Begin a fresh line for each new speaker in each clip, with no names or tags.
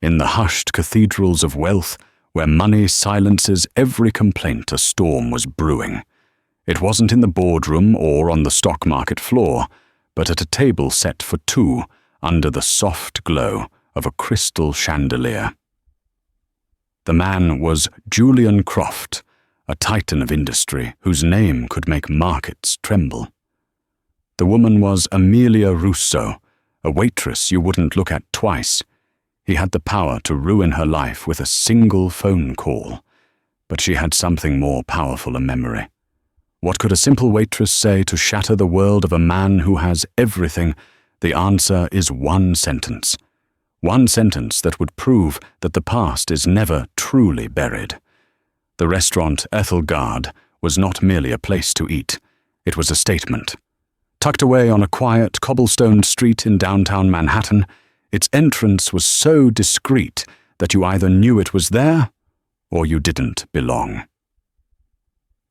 In the hushed cathedrals of wealth, where money silences every complaint, a storm was brewing. It wasn't in the boardroom or on the stock market floor, but at a table set for two under the soft glow of a crystal chandelier. The man was Julian Croft, a titan of industry whose name could make markets tremble. The woman was Amelia Rousseau, a waitress you wouldn't look at twice. He had the power to ruin her life with a single phone call, but she had something more powerful a memory. What could a simple waitress say to shatter the world of a man who has everything? The answer is one sentence. One sentence that would prove that the past is never truly buried. The restaurant Ethelgard was not merely a place to eat. It was a statement. Tucked away on a quiet, cobblestoned street in downtown Manhattan, its entrance was so discreet that you either knew it was there or you didn't belong.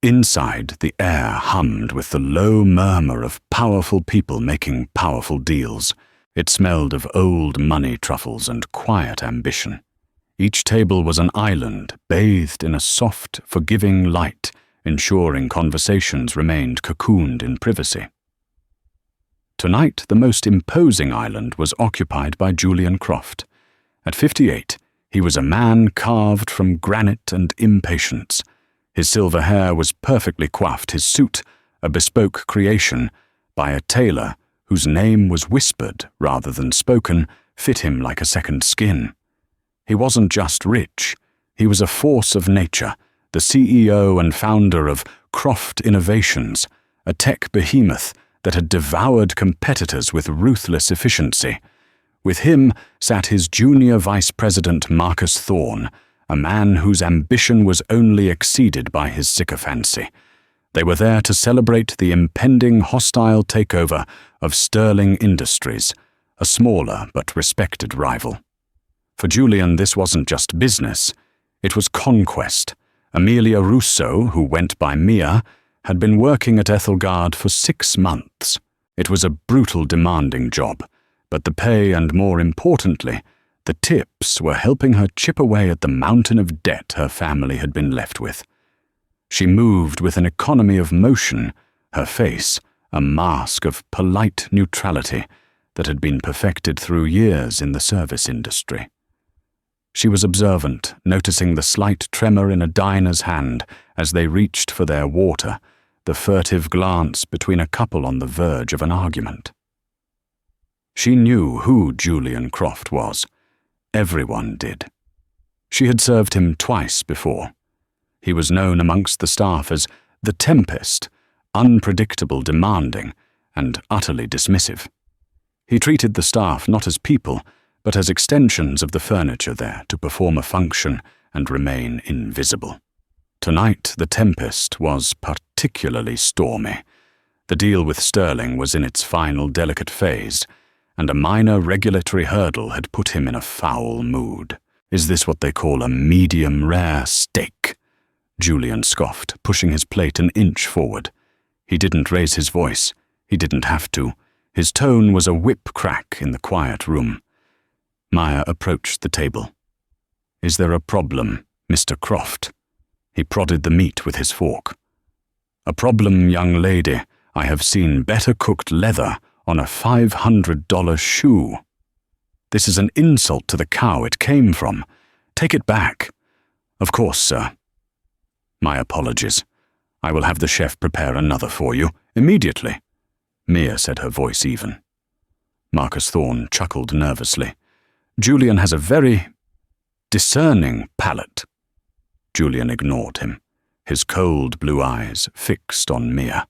Inside, the air hummed with the low murmur of powerful people making powerful deals. It smelled of old money truffles and quiet ambition. Each table was an island bathed in a soft, forgiving light, ensuring conversations remained cocooned in privacy. Tonight, the most imposing island was occupied by Julian Croft. At 58, he was a man carved from granite and impatience. His silver hair was perfectly coiffed, his suit, a bespoke creation, by a tailor whose name was whispered rather than spoken, fit him like a second skin. He wasn't just rich, he was a force of nature, the CEO and founder of Croft Innovations, a tech behemoth that had devoured competitors with ruthless efficiency. With him sat his junior vice president Marcus Thorne, a man whose ambition was only exceeded by his sycophancy. They were there to celebrate the impending hostile takeover of Sterling Industries, a smaller but respected rival. For Julian, this wasn't just business, it was conquest. Amelia Rousseau, who went by Mia, had been working at Ethelgard for 6 months. It was a brutal, demanding job, but the pay and, more importantly, the tips were helping her chip away at the mountain of debt her family had been left with. She moved with an economy of motion, her face a mask of polite neutrality that had been perfected through years in the service industry. She was observant, noticing the slight tremor in a diner's hand as they reached for their water, the furtive glance between a couple on the verge of an argument. She knew who Julian Croft was. Everyone did. She had served him twice before. He was known amongst the staff as the Tempest, unpredictable, demanding, and utterly dismissive. He treated the staff not as people, but as extensions of the furniture there to perform a function and remain invisible. Tonight, the Tempest was particularly stormy. The deal with Sterling was in its final delicate phase, and a minor regulatory hurdle had put him in a foul mood. "Is this what they call a medium-rare steak?" Julian scoffed, pushing his plate an inch forward. He didn't raise his voice. He didn't have to. His tone was a whip crack in the quiet room. Maya approached the table. "Is there a problem, Mr. Croft?" He prodded the meat with his fork. "A problem, young lady. I have seen better cooked leather on a $500 shoe. This is an insult to the cow it came from. Take it back." "Of course, sir." "My apologies. I will have the chef prepare another for you, immediately." Mia said, her voice even. Marcus Thorne chuckled nervously. "Julian has a very discerning palate." Julian ignored him, his cold blue eyes fixed on Mia.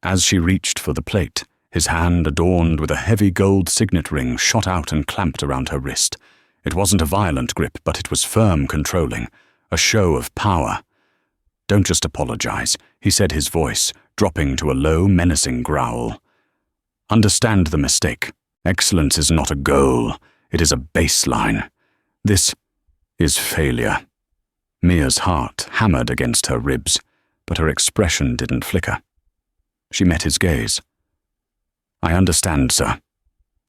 As she reached for the plate, his hand adorned with a heavy gold signet ring shot out and clamped around her wrist. It wasn't a violent grip, but it was firm, controlling, a show of power. "Don't just apologize," he said, his voice dropping to a low, menacing growl. "Understand the mistake. Excellence is not a goal. It is a baseline. This is failure." Mia's heart hammered against her ribs, but her expression didn't flicker. She met his gaze. "I understand, sir."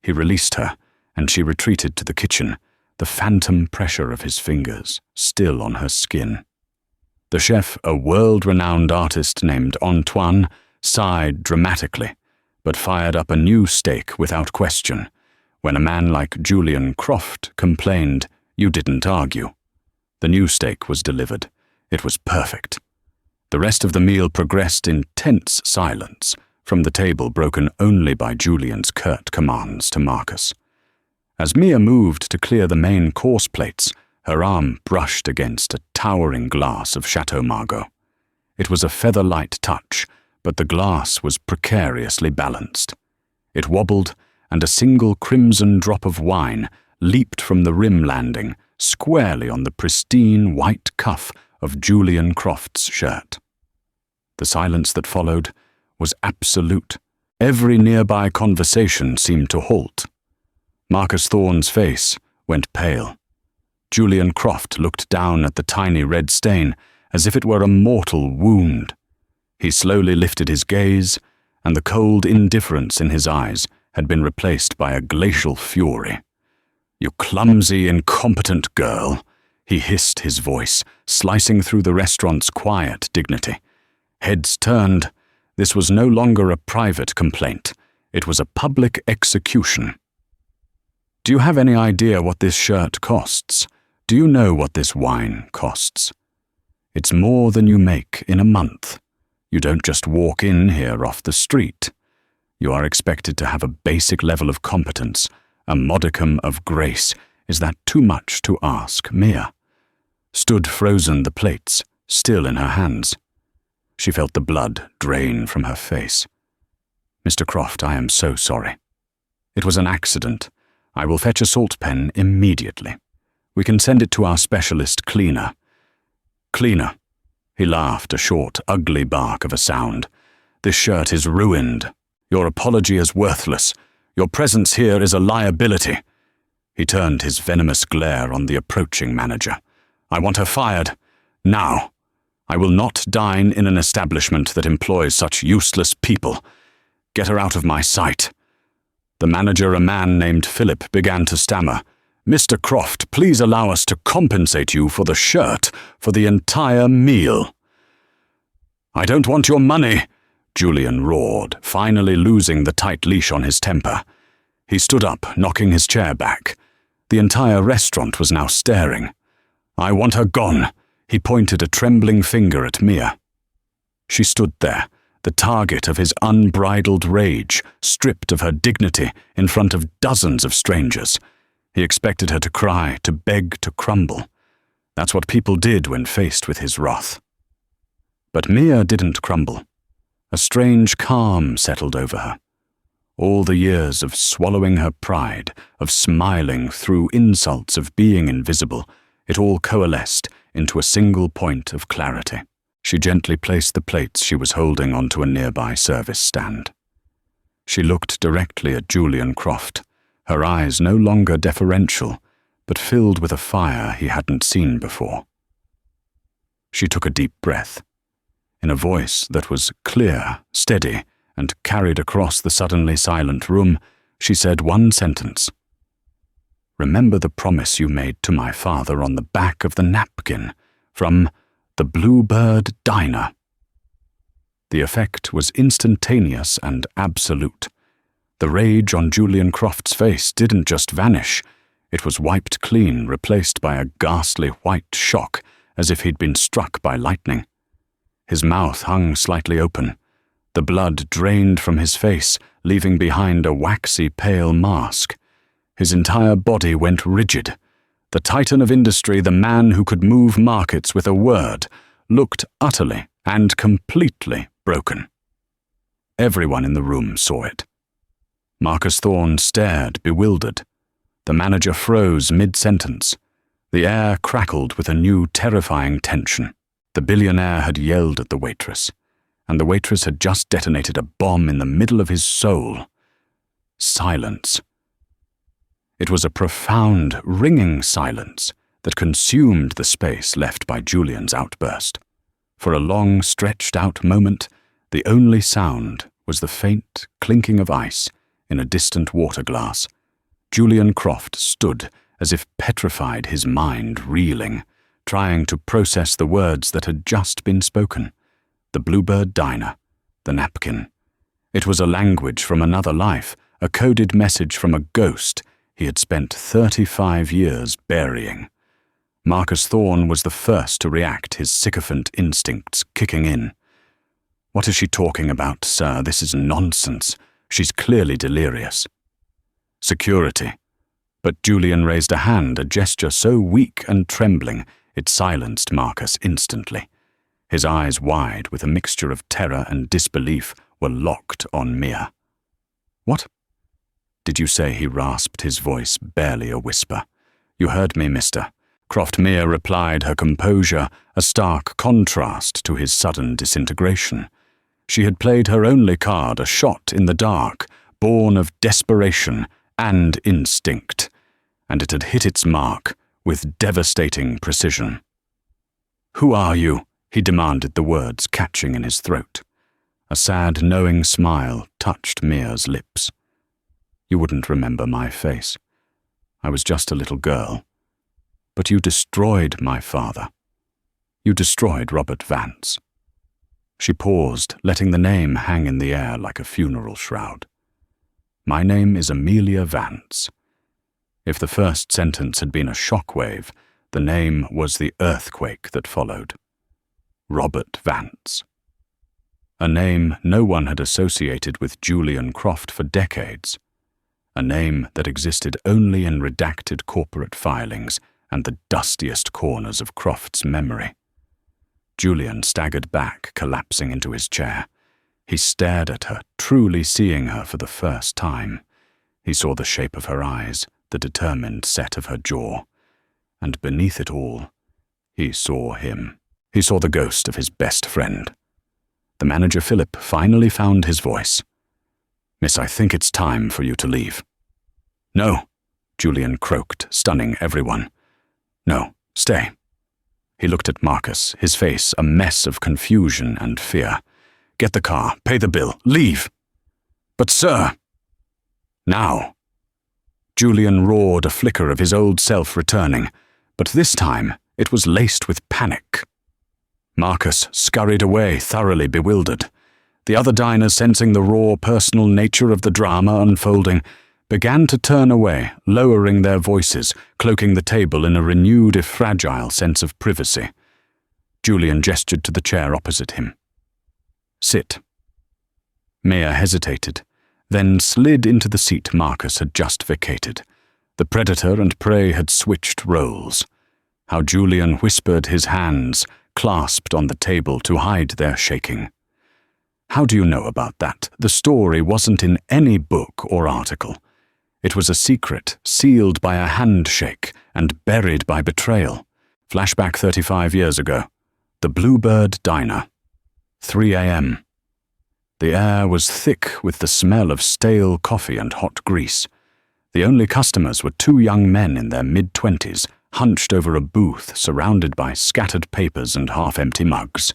He released her, and she retreated to the kitchen, the phantom pressure of his fingers still on her skin. The chef, a world-renowned artist named Antoine, sighed dramatically, but fired up a new steak without question. When a man like Julian Croft complained, you didn't argue. The new steak was delivered. It was perfect. The rest of the meal progressed in tense silence, from the table broken only by Julian's curt commands to Marcus. As Mia moved to clear the main course plates, her arm brushed against a towering glass of Chateau Margaux. It was a feather-light touch, but the glass was precariously balanced. It wobbled, and a single crimson drop of wine leaped from the rim landing squarely on the pristine white cuff of Julian Croft's shirt. The silence that followed was absolute. Every nearby conversation seemed to halt. Marcus Thorne's face went pale. Julian Croft looked down at the tiny red stain as if it were a mortal wound. He slowly lifted his gaze, and the cold indifference in his eyes had been replaced by a glacial fury. "You clumsy, incompetent girl," he hissed, his voice slicing through the restaurant's quiet dignity. Heads turned. This was no longer a private complaint. It was a public execution. "Do you have any idea what this shirt costs? Do you know what this wine costs? It's more than you make in a month. You don't just walk in here off the street. You are expected to have a basic level of competence, a modicum of grace. Is that too much to ask?" Mia stood frozen, the plates still in her hands. She felt the blood drain from her face. "Mr. Croft, I am so sorry. It was an accident. I will fetch a salt pen immediately. We can send it to our specialist cleaner." "Cleaner?" He laughed, a short, ugly bark of a sound. "This shirt is ruined. Your apology is worthless. Your presence here is a liability." He turned his venomous glare on the approaching manager. "I want her fired. Now. I will not dine in an establishment that employs such useless people. Get her out of my sight." The manager, a man named Philip, began to stammer. "Mr. Croft, please allow us to compensate you for the shirt for the entire meal." "I don't want your money," Julian roared, finally losing the tight leash on his temper. He stood up, knocking his chair back. The entire restaurant was now staring. "I want her gone." He pointed a trembling finger at Mia. She stood there, the target of his unbridled rage, stripped of her dignity in front of dozens of strangers. He expected her to cry, to beg, to crumble. That's what people did when faced with his wrath. But Mia didn't crumble. A strange calm settled over her. All the years of swallowing her pride, of smiling through insults, of being invisible, it all coalesced into a single point of clarity. She gently placed the plates she was holding onto a nearby service stand. She looked directly at Julian Croft, her eyes no longer deferential, but filled with a fire he hadn't seen before. She took a deep breath. In a voice that was clear, steady, and carried across the suddenly silent room, she said one sentence. "Remember the promise you made to my father on the back of the napkin from the Bluebird Diner." The effect was instantaneous and absolute. The rage on Julian Croft's face didn't just vanish. It was wiped clean, replaced by a ghastly white shock, as if he'd been struck by lightning. His mouth hung slightly open. The blood drained from his face, leaving behind a waxy pale mask. His entire body went rigid. The titan of industry, the man who could move markets with a word, looked utterly and completely broken. Everyone in the room saw it. Marcus Thorne stared, bewildered. The manager froze mid-sentence. The air crackled with a new, terrifying tension. The billionaire had yelled at the waitress, and the waitress had just detonated a bomb in the middle of his soul. Silence. It was a profound, ringing silence that consumed the space left by Julian's outburst. For a long, stretched-out moment, the only sound was the faint clinking of ice in a distant water glass. Julian Croft stood as if petrified, his mind reeling, trying to process the words that had just been spoken. The Bluebird Diner, the napkin. It was a language from another life, a coded message from a ghost he had spent 35 years burying. Marcus Thorne was the first to react, his sycophant instincts kicking in. "What is she talking about, sir? This is nonsense. She's clearly delirious." Security. But Julian raised a hand, a gesture so weak and trembling it silenced Marcus instantly. His eyes, wide with a mixture of terror and disbelief, were locked on Mia. "What?" "Did you say?" he rasped, his voice barely a whisper. "You heard me, mister." Croft Mia replied, her composure a stark contrast to his sudden disintegration. She had played her only card, a shot in the dark, born of desperation and instinct, and it had hit its mark with devastating precision. "Who are you?" he demanded, the words catching in his throat. A sad, knowing smile touched Mia's lips. "You wouldn't remember my face. I was just a little girl. But you destroyed my father. You destroyed Robert Vance." She paused, letting the name hang in the air like a funeral shroud. "My name is Amelia Vance." If the first sentence had been a shockwave, the name was the earthquake that followed. Robert Vance. A name no one had associated with Julian Croft for decades. A name that existed only in redacted corporate filings and the dustiest corners of Croft's memory. Julian staggered back, collapsing into his chair. He stared at her, truly seeing her for the first time. He saw the shape of her eyes, the determined set of her jaw. And beneath it all, he saw him. He saw the ghost of his best friend. The manager, Philip, finally found his voice. "Miss, I think it's time for you to leave." "No," Julian croaked, stunning everyone. "No, stay." He looked at Marcus, his face a mess of confusion and fear. "Get the car, pay the bill, leave." "But sir—" "Now." Julian roared, a flicker of his old self returning, but this time it was laced with panic. Marcus scurried away, thoroughly bewildered. The other diners, sensing the raw personal nature of the drama unfolding, began to turn away, lowering their voices, cloaking the table in a renewed if fragile sense of privacy. Julian gestured to the chair opposite him. "Sit." Mia hesitated, then slid into the seat Marcus had just vacated. The predator and prey had switched roles. How Julian whispered, his hands clasped on the table to hide their shaking. "How do you know about that? The story wasn't in any book or article. It was a secret, sealed by a handshake and buried by betrayal. Flashback 35 years ago. The Bluebird Diner. 3 a.m. The air was thick with the smell of stale coffee and hot grease. The only customers were two young men in their mid-20s, hunched over a booth surrounded by scattered papers and half-empty mugs.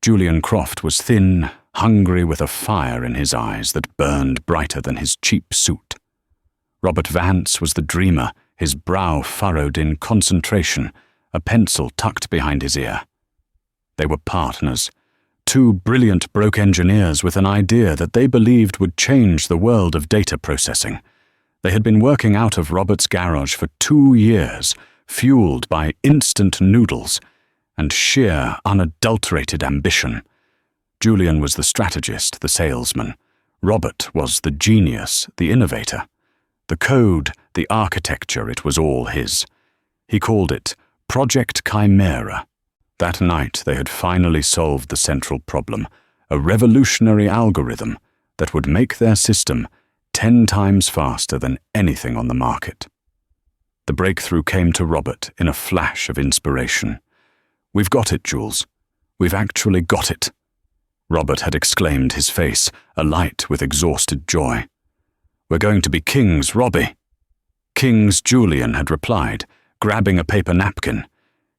Julian Croft was thin, hungry, with a fire in his eyes that burned brighter than his cheap suit. Robert Vance was the dreamer, his brow furrowed in concentration, a pencil tucked behind his ear. They were partners, two brilliant broke engineers with an idea that they believed would change the world of data processing. They had been working out of Robert's garage for 2 years, fueled by instant noodles and sheer, unadulterated ambition. Julian was the strategist, the salesman. Robert was the genius, the innovator. The code, the architecture, it was all his. He called it Project Chimera. That night they had finally solved the central problem, a revolutionary algorithm that would make their system 10 times faster than anything on the market. The breakthrough came to Robert in a flash of inspiration. "We've got it, Jules. We've actually got it." Robert had exclaimed, his face alight with exhausted joy. "We're going to be kings, Robbie." "Kings," Julian had replied, grabbing a paper napkin.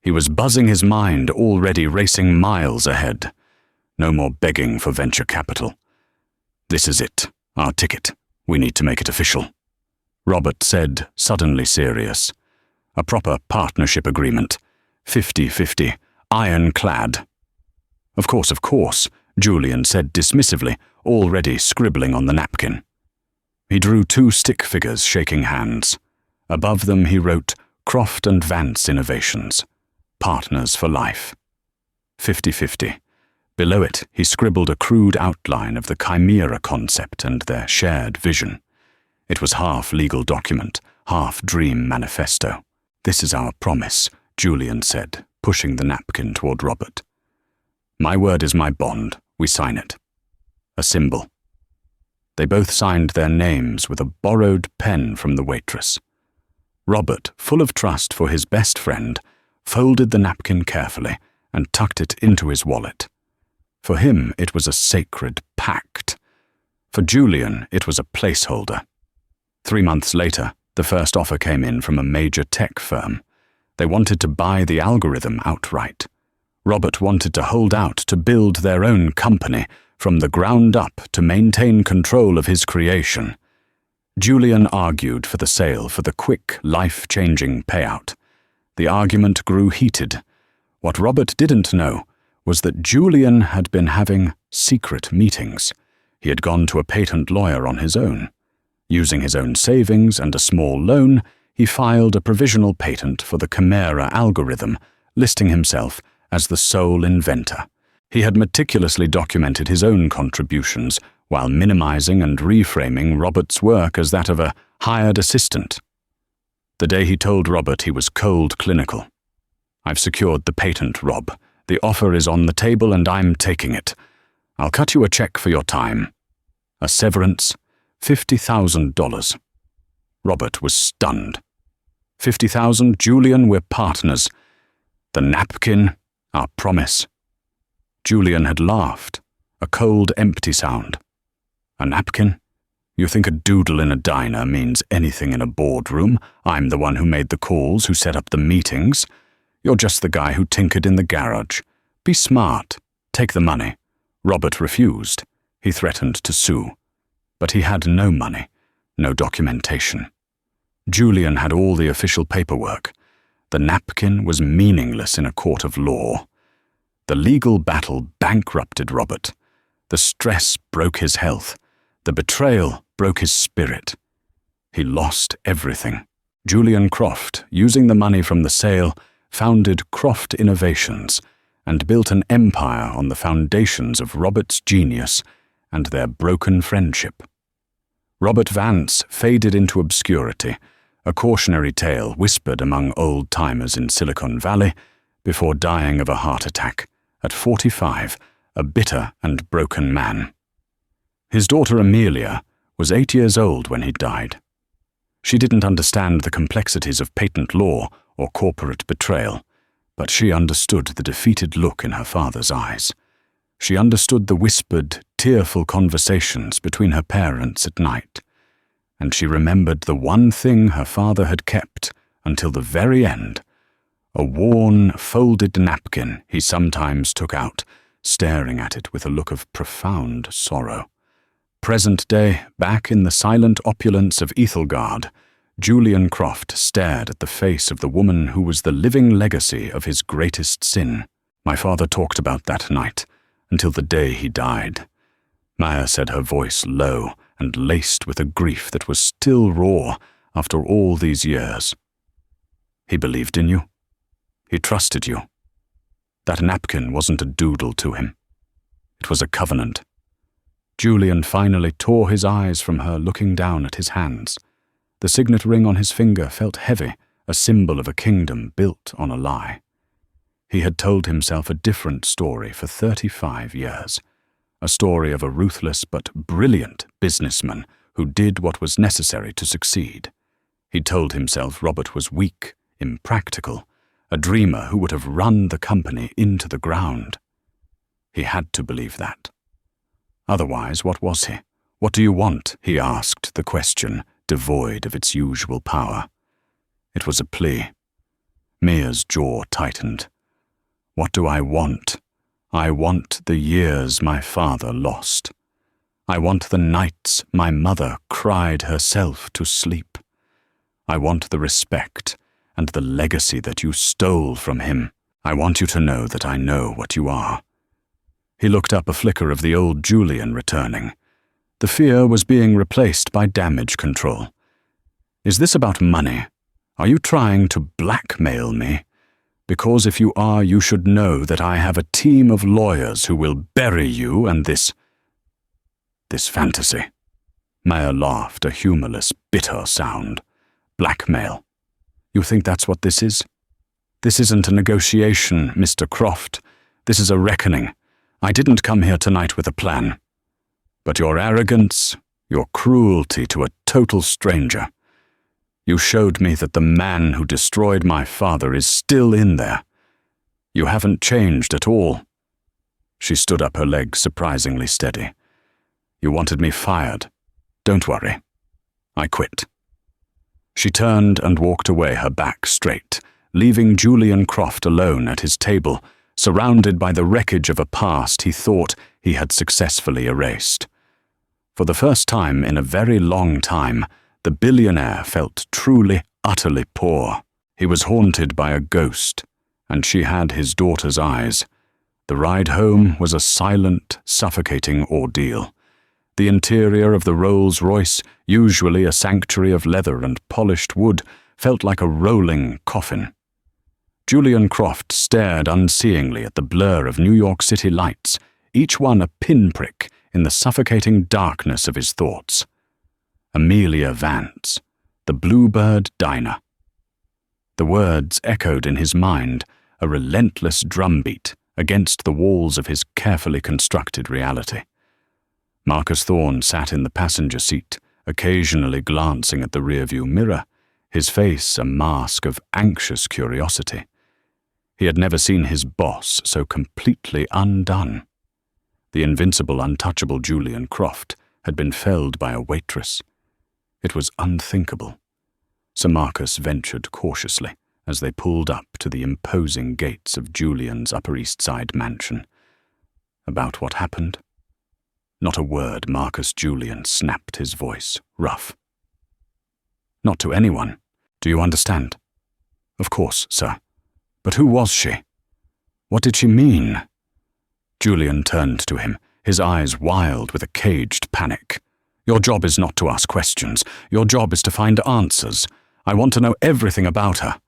He was buzzing his mind, already racing miles ahead. No more begging for venture capital. "This is it, our ticket. We need to make it official." Robert said, suddenly serious. A proper partnership agreement. 50-50. Ironclad. Of course, Julian said dismissively, already scribbling on the napkin. He drew 2 stick figures shaking hands. Above them he wrote, Croft and Vance Innovations. Partners for life. 50-50. Below it, he scribbled a crude outline of the chimera concept and their shared vision. It was half legal document, half dream manifesto. This is our promise, Julian said, pushing the napkin toward Robert. My word is my bond. We sign it. A symbol. They both signed their names with a borrowed pen from the waitress. Robert, full of trust for his best friend, folded the napkin carefully and tucked it into his wallet. For him, it was a sacred pact. For Julian, it was a placeholder. 3 months later, the first offer came in from a major tech firm. They wanted to buy the algorithm outright. Robert wanted to hold out to build their own company from the ground up to maintain control of his creation. Julian argued for the sale for the quick, life-changing payout. The argument grew heated. What Robert didn't know was that Julian had been having secret meetings. He had gone to a patent lawyer on his own. Using his own savings and a small loan, he filed a provisional patent for the Chimera algorithm, listing himself as the sole inventor. He had meticulously documented his own contributions while minimizing and reframing Robert's work as that of a hired assistant. The day he told Robert he was cold clinical. I've secured the patent, Rob. The offer is on the table and I'm taking it. I'll cut you a check for your time. A severance, $50,000. Robert was stunned. 50,000, Julian, we're partners. The napkin, our promise. Julian had laughed, a cold, empty sound. A napkin? You think a doodle in a diner means anything in a boardroom? I'm the one who made the calls, who set up the meetings. You're just the guy who tinkered in the garage. Be smart. Take the money. Robert refused. He threatened to sue. But he had no money, no documentation. Julian had all the official paperwork. The napkin was meaningless in a court of law. The legal battle bankrupted Robert. The stress broke his health. The betrayal broke his spirit. He lost everything. Julian Croft, using the money from the sale, founded Croft Innovations and built an empire on the foundations of Robert's genius and their broken friendship. Robert Vance faded into obscurity, a cautionary tale whispered among old-timers in Silicon Valley before dying of a heart attack, at 45, a bitter and broken man. His daughter Amelia was 8 years old when he died. She didn't understand the complexities of patent law or corporate betrayal, but she understood the defeated look in her father's eyes. She understood the whispered, tearful conversations between her parents at night, and she remembered the one thing her father had kept until the very end, a worn, folded napkin he sometimes took out, staring at it with a look of profound sorrow. Present day, back in the silent opulence of Ethelgard, Julian Croft stared at the face of the woman who was the living legacy of his greatest sin. My father talked about that night, until the day he died. Maya said, her voice low and laced with a grief that was still raw after all these years. He believed in you. He trusted you. That napkin wasn't a doodle to him. It was a covenant. Julian finally tore his eyes from her, looking down at his hands. The signet ring on his finger felt heavy, a symbol of a kingdom built on a lie. He had told himself a different story for 35 years, a story of a ruthless but brilliant businessman who did what was necessary to succeed. He told himself Robert was weak, impractical, a dreamer who would have run the company into the ground. He had to believe that. Otherwise, what was he? What do you want? He asked the question, devoid of its usual power. It was a plea. Mia's jaw tightened. What do I want? I want the years my father lost. I want the nights my mother cried herself to sleep. I want the respect and the legacy that you stole from him. I want you to know that I know what you are." He looked up, a flicker of the old Julian returning. The fear was being replaced by damage control. "Is this about money? Are you trying to blackmail me? Because if you are, you should know that I have a team of lawyers who will bury you and this fantasy." Maya laughed, a humorless, bitter sound. "Blackmail. You think that's what this is? This isn't a negotiation, Mr. Croft. This is a reckoning. I didn't come here tonight with a plan. But your arrogance, your cruelty to a total stranger. You showed me that the man who destroyed my father is still in there. You haven't changed at all." She stood up, her legs surprisingly steady. "You wanted me fired. Don't worry. I quit." She turned and walked away, her back straight, leaving Julian Croft alone at his table, surrounded by the wreckage of a past he thought he had successfully erased. For the first time in a very long time, the billionaire felt truly, utterly poor. He was haunted by a ghost, and she had his daughter's eyes. The ride home was a silent, suffocating ordeal. The interior of the Rolls-Royce, usually a sanctuary of leather and polished wood, felt like a rolling coffin. Julian Croft stared unseeingly at the blur of New York City lights, each one a pinprick in the suffocating darkness of his thoughts. Amelia Vance, the Bluebird Diner. The words echoed in his mind, a relentless drumbeat against the walls of his carefully constructed reality. Marcus Thorne sat in the passenger seat, occasionally glancing at the rearview mirror, his face a mask of anxious curiosity. He had never seen his boss so completely undone. The invincible, untouchable Julian Croft had been felled by a waitress. It was unthinkable. Sir Marcus ventured cautiously as they pulled up to the imposing gates of Julian's Upper East Side mansion. About what happened? Not a word. Marcus Julian snapped his voice, rough. "Not to anyone. Do you understand?" "Of course, sir. But who was she? What did she mean?" Julian turned to him, his eyes wild with a caged panic. "Your job is not to ask questions. Your job is to find answers. I want to know everything about her.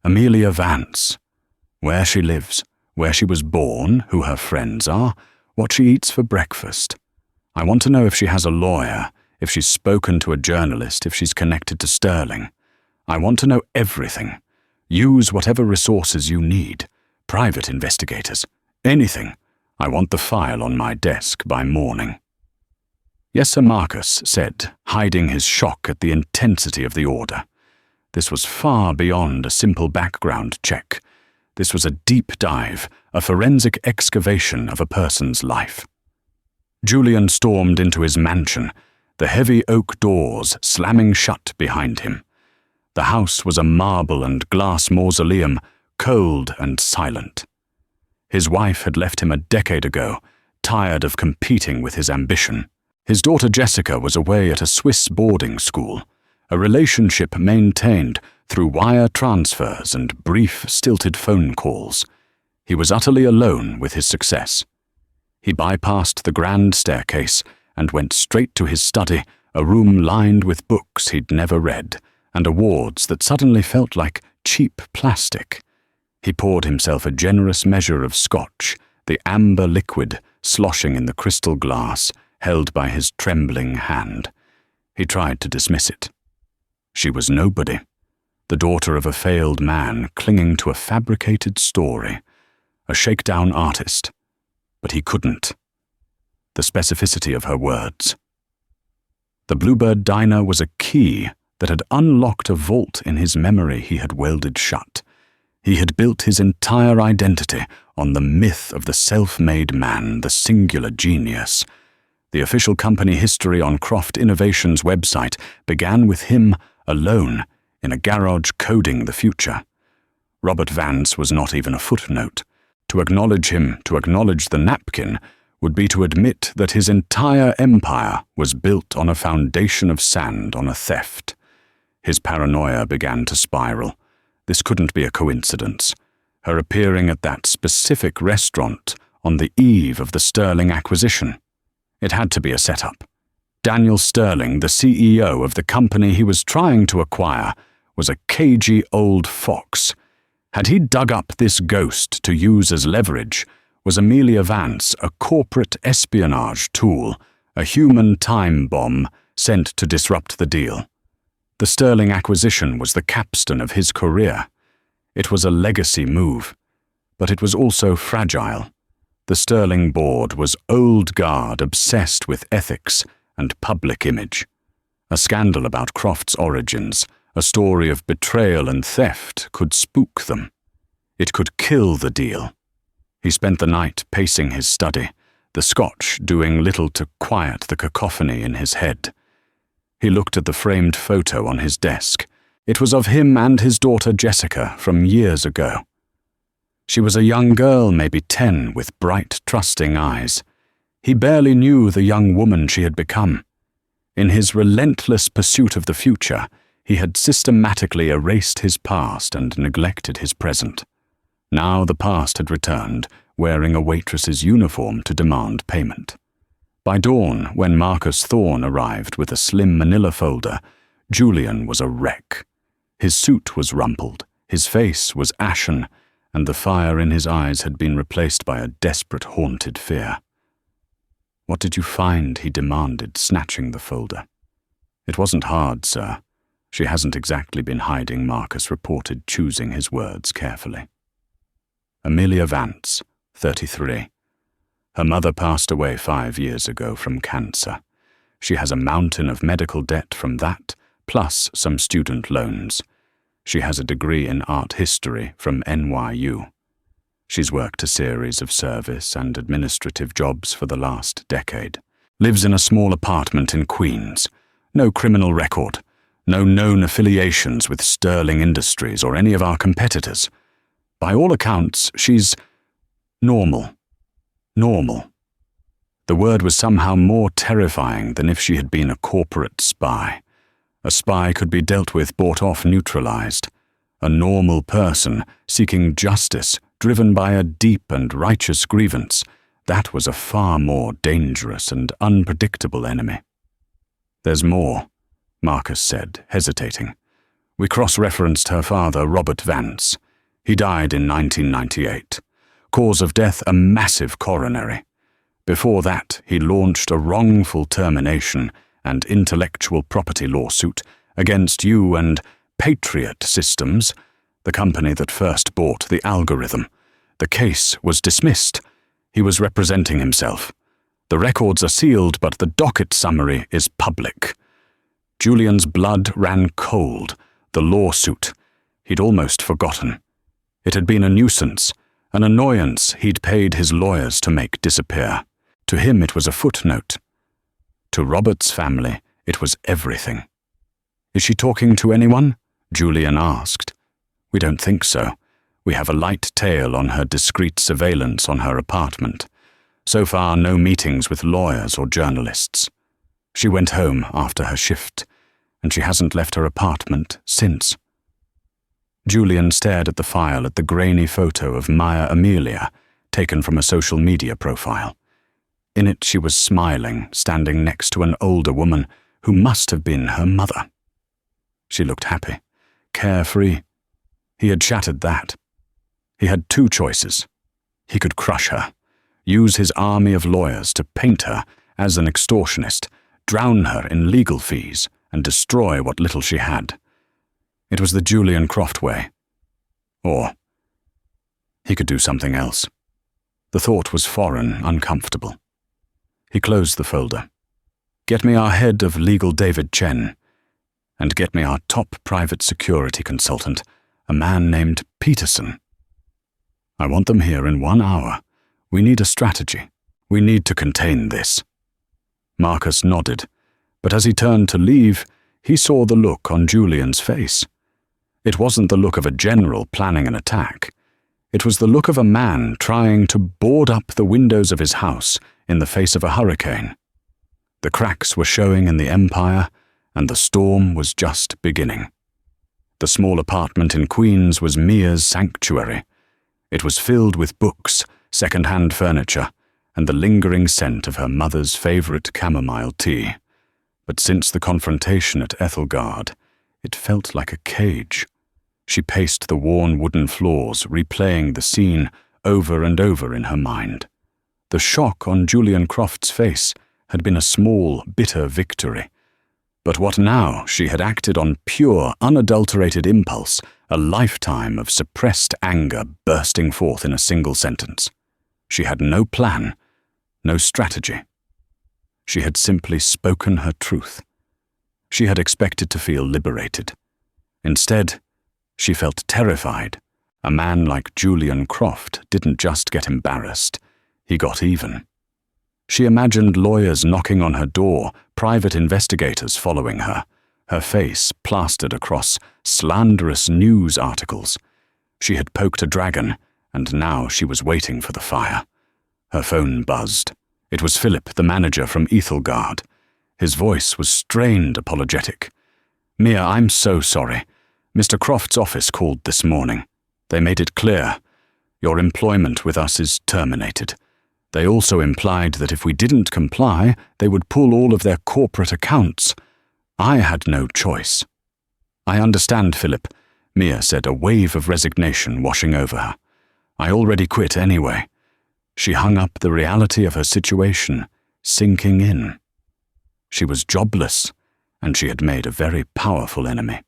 Amelia Vance. Where she lives, where she was born, who her friends are, what she eats for breakfast. I want to know if she has a lawyer, if she's spoken to a journalist, if she's connected to Sterling. I want to know everything. Use whatever resources you need. Private investigators. Anything. I want the file on my desk by morning." "Yes, Sir Marcus," said, hiding his shock at the intensity of the order. This was far beyond a simple background check. This was a deep dive, a forensic excavation of a person's life. Julian stormed into his mansion, the heavy oak doors slamming shut behind him. The house was a marble and glass mausoleum, cold and silent. His wife had left him a decade ago, tired of competing with his ambition. His daughter Jessica was away at a Swiss boarding school, a relationship maintained through wire transfers and brief, stilted phone calls. He was utterly alone with his success. He bypassed the grand staircase and went straight to his study, a room lined with books he'd never read, and awards that suddenly felt like cheap plastic. He poured himself a generous measure of scotch, the amber liquid sloshing in the crystal glass held by his trembling hand. He tried to dismiss it. She was nobody, the daughter of a failed man clinging to a fabricated story, a shakedown artist. But he couldn't. The specificity of her words. The Bluebird Diner was a key that had unlocked a vault in his memory he had welded shut. He had built his entire identity on the myth of the self-made man, the singular genius. The official company history on Croft Innovations' website began with him alone in a garage coding the future. Robert Vance was not even a footnote. To acknowledge him, to acknowledge the napkin, would be to admit that his entire empire was built on a foundation of sand, on a theft. His paranoia began to spiral. This couldn't be a coincidence. Her appearing at that specific restaurant on the eve of the Sterling acquisition. It had to be a setup. Daniel Sterling, the CEO of the company he was trying to acquire, was a cagey old fox. Had he dug up this ghost to use as leverage, was Amelia Vance a corporate espionage tool, a human time bomb sent to disrupt the deal? The Sterling acquisition was the capstone of his career. It was a legacy move, but it was also fragile. The Sterling board was old guard obsessed with ethics and public image. A scandal about Croft's origins, a story of betrayal and theft, could spook them. It could kill the deal. He spent the night pacing his study, the scotch doing little to quiet the cacophony in his head. He looked at the framed photo on his desk. It was of him and his daughter Jessica from years ago. She was a young girl, maybe 10, with bright, trusting eyes. He barely knew the young woman she had become. In his relentless pursuit of the future, he had systematically erased his past and neglected his present. Now the past had returned, wearing a waitress's uniform to demand payment. By dawn, when Marcus Thorne arrived with a slim manila folder, Julian was a wreck. His suit was rumpled, his face was ashen, and the fire in his eyes had been replaced by a desperate, haunted fear. "What did you find?" he demanded, snatching the folder. "It wasn't hard, sir. She hasn't exactly been hiding," Marcus reported, choosing his words carefully. Amelia Vance, 33. Her mother passed away 5 years ago from cancer. She has a mountain of medical debt from that, plus some student loans. She has a degree in art history from NYU. She's worked a series of service and administrative jobs for the last decade. Lives in a small apartment in Queens. No criminal record. No known affiliations with Sterling Industries or any of our competitors. By all accounts, she's normal. Normal. The word was somehow more terrifying than if she had been a corporate spy. A spy could be dealt with, bought off, neutralized. A normal person, seeking justice, driven by a deep and righteous grievance, that was a far more dangerous and unpredictable enemy. "There's more," Marcus said, hesitating. "We cross-referenced her father, Robert Vance. He died in 1998. Cause of death, a massive coronary. Before that, he launched a wrongful termination and intellectual property lawsuit against you and Patriot Systems, the company that first bought the algorithm. The case was dismissed. He was representing himself. The records are sealed, but the docket summary is public. Julian's blood ran cold. The lawsuit. He'd almost forgotten. It had been a nuisance, an annoyance he'd paid his lawyers to make disappear. To him it was a footnote. To Robert's family, it was everything. "Is she talking to anyone?" Julian asked. "We don't think so. We have a light tail on her discreet surveillance on her apartment. So far, no meetings with lawyers or journalists. She went home after her shift, and she hasn't left her apartment since." Julian stared at the file at the grainy photo of Maya Amelia, taken from a social media profile. In it she was smiling, standing next to an older woman who must have been her mother. She looked happy, carefree. He had shattered that. He had 2 choices. He could crush her, use his army of lawyers to paint her as an extortionist, drown her in legal fees, and destroy what little she had. It was the Julian Croft way. Or he could do something else. The thought was foreign, uncomfortable. He closed the folder. "Get me our head of legal David Chen, and get me our top private security consultant, a man named Peterson. I want them here in 1 hour. We need a strategy. We need to contain this." Marcus nodded, but as he turned to leave, he saw the look on Julian's face. It wasn't the look of a general planning an attack. It was the look of a man trying to board up the windows of his house in the face of a hurricane. The cracks were showing in the empire, and the storm was just beginning. The small apartment in Queens was Mia's sanctuary. It was filled with books, second-hand furniture, and the lingering scent of her mother's favourite chamomile tea. But since the confrontation at Ethelgard, it felt like a cage. She paced the worn wooden floors, replaying the scene over and over in her mind. The shock on Julian Croft's face had been a small, bitter victory. But what now? She had acted on pure, unadulterated impulse, a lifetime of suppressed anger bursting forth in a single sentence. She had no plan, no strategy. She had simply spoken her truth. She had expected to feel liberated. Instead, she felt terrified. A man like Julian Croft didn't just get embarrassed, he got even. She imagined lawyers knocking on her door, private investigators following her, her face plastered across slanderous news articles. She had poked a dragon, and now she was waiting for the fire. Her phone buzzed. It was Philip, the manager from Ethelgard. His voice was strained, apologetic. "Mia, I'm so sorry. Mr. Croft's office called this morning. They made it clear. Your employment with us is terminated. They also implied that if we didn't comply, they would pull all of their corporate accounts. I had no choice." "I understand, Philip," Mia said, a wave of resignation washing over her. "I already quit anyway." She hung up, the reality of her situation sinking in. She was jobless, and she had made a very powerful enemy.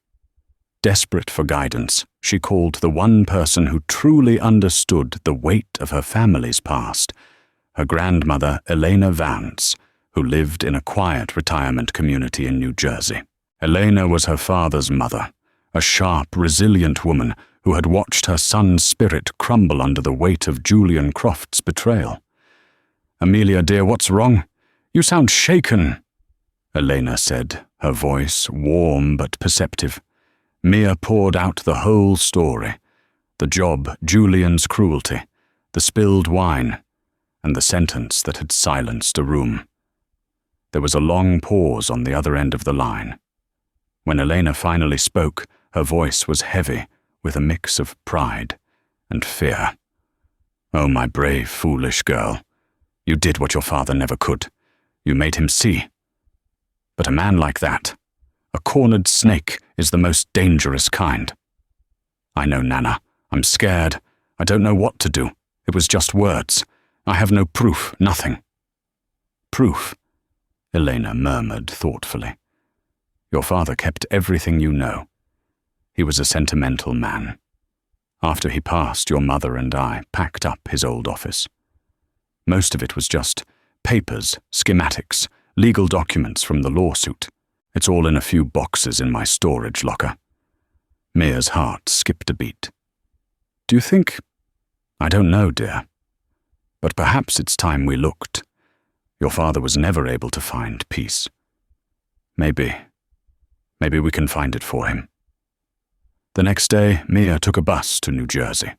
Desperate for guidance, she called the one person who truly understood the weight of her family's past, her grandmother, Elena Vance, who lived in a quiet retirement community in New Jersey. Elena was her father's mother, a sharp, resilient woman who had watched her son's spirit crumble under the weight of Julian Croft's betrayal. "Amelia, dear, what's wrong? You sound shaken," Elena said, her voice warm but perceptive. Mia poured out the whole story: the job, Julian's cruelty, the spilled wine, and the sentence that had silenced a room. There was a long pause on the other end of the line. When Elena finally spoke, her voice was heavy with a mix of pride and fear. "Oh, my brave, foolish girl. You did what your father never could. You made him see. But a man like that, a cornered snake, is the most dangerous kind. I know, Nana. I'm scared. I don't know what to do. It was just words. I have no proof, nothing." "Proof?" Elena murmured thoughtfully. "Your father kept everything you know. He was a sentimental man. After he passed, your mother and I packed up his old office. Most of it was just papers, schematics, legal documents from the lawsuit. It's all in a few boxes in my storage locker." Mia's heart skipped a beat. "Do you think—" "I don't know, dear. But perhaps it's time we looked. Your father was never able to find peace. Maybe we can find it for him." The next day, Mia took a bus to New Jersey.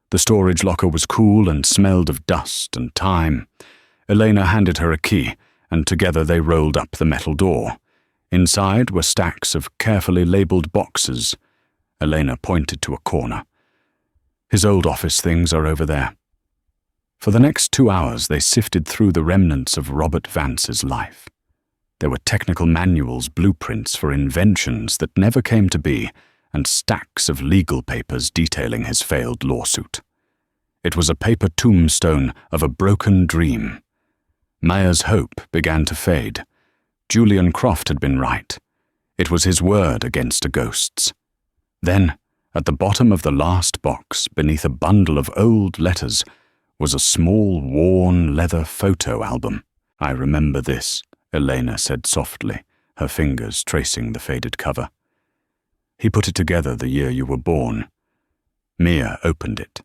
The storage locker was cool and smelled of dust and time. Elena handed her a key, and together they rolled up the metal door. Inside were stacks of carefully labeled boxes. Elena pointed to a corner. "His old office things are over there." For the next 2 hours, they sifted through the remnants of Robert Vance's life. There were technical manuals, blueprints for inventions that never came to be, and stacks of legal papers detailing his failed lawsuit. It was a paper tombstone of a broken dream. Maya's hope began to fade. Julian Croft had been right. It was his word against a ghost's. Then, at the bottom of the last box, beneath a bundle of old letters, was a small, worn leather photo album. "I remember this," Elena said softly, her fingers tracing the faded cover. "He put it together the year you were born." Mia opened it.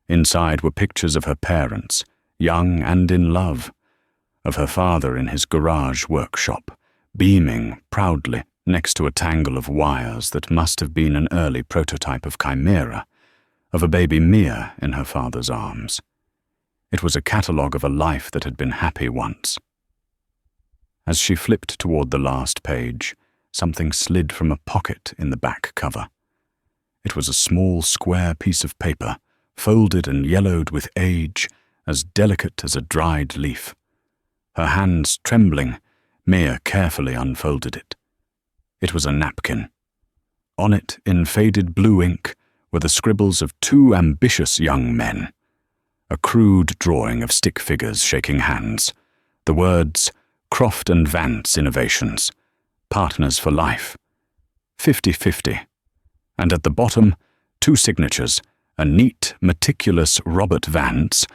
Inside were pictures of her parents, young and in love, of her father in his garage workshop, beaming proudly next to a tangle of wires that must have been an early prototype of Chimera, of a baby Mia in her father's arms. It was a catalogue of a life that had been happy once. As she flipped toward the last page, something slid from a pocket in the back cover. It was a small square piece of paper, folded and yellowed with age, as delicate as a dried leaf. Her hands trembling, Mia carefully unfolded it. It was a napkin. On it, in faded blue ink, were the scribbles of two ambitious young men. A crude drawing of stick figures shaking hands. The words, Croft and Vance Innovations, Partners for Life. 50-50. And at the bottom, two signatures, a neat, meticulous Robert Vance,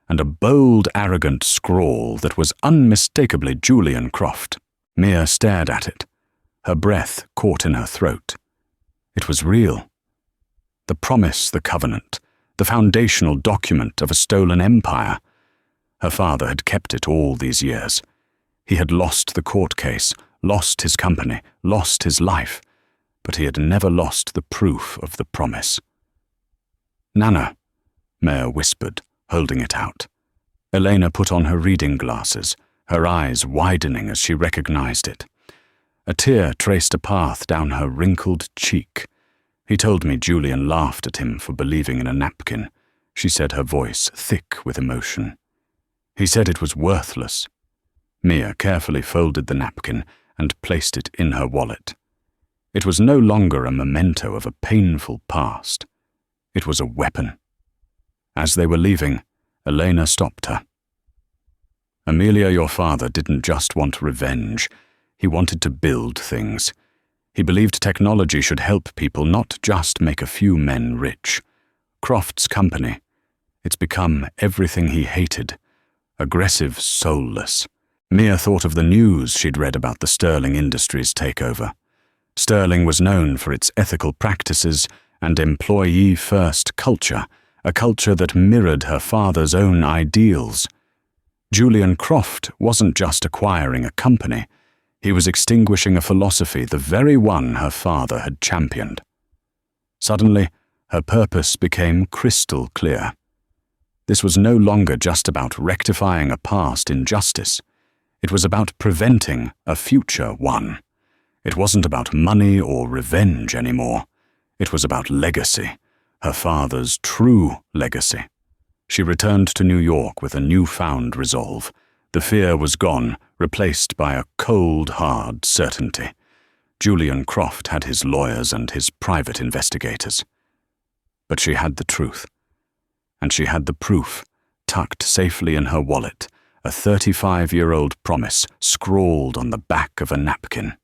and a bold, arrogant scrawl that was unmistakably Julian Croft. Mia stared at it, her breath caught in her throat. It was real. The promise, the covenant, the foundational document of a stolen empire. Her father had kept it all these years. He had lost the court case, lost his company, lost his life, but he had never lost the proof of the promise. "Nana," Mia whispered, holding it out. Elena put on her reading glasses, her eyes widening as she recognized it. A tear traced a path down her wrinkled cheek. "He told me Julian laughed at him for believing in a napkin," she said, her voice thick with emotion. "He said it was worthless." Mia carefully folded the napkin and placed it in her wallet. It was no longer a memento of a painful past. It was a weapon. As they were leaving, Elena stopped her. "Amelia, your father didn't just want revenge. He wanted to build things. He believed technology should help people, not just make a few men rich. Croft's company, it's become everything he hated. Aggressive, soulless." Mia thought of the news she'd read about the Sterling Industries takeover. Sterling was known for its ethical practices and employee-first culture, a culture that mirrored her father's own ideals. Julian Croft wasn't just acquiring a company. He was extinguishing a philosophy, the very one her father had championed. Suddenly, her purpose became crystal clear. This was no longer just about rectifying a past injustice. It was about preventing a future one. It wasn't about money or revenge anymore. It was about legacy, her father's true legacy. She returned to New York with a newfound resolve. The fear was gone, replaced by a cold, hard certainty. Julian Croft had his lawyers and his private investigators. But she had the truth. And she had the proof, tucked safely in her wallet, a 35-year-old promise scrawled on the back of a napkin.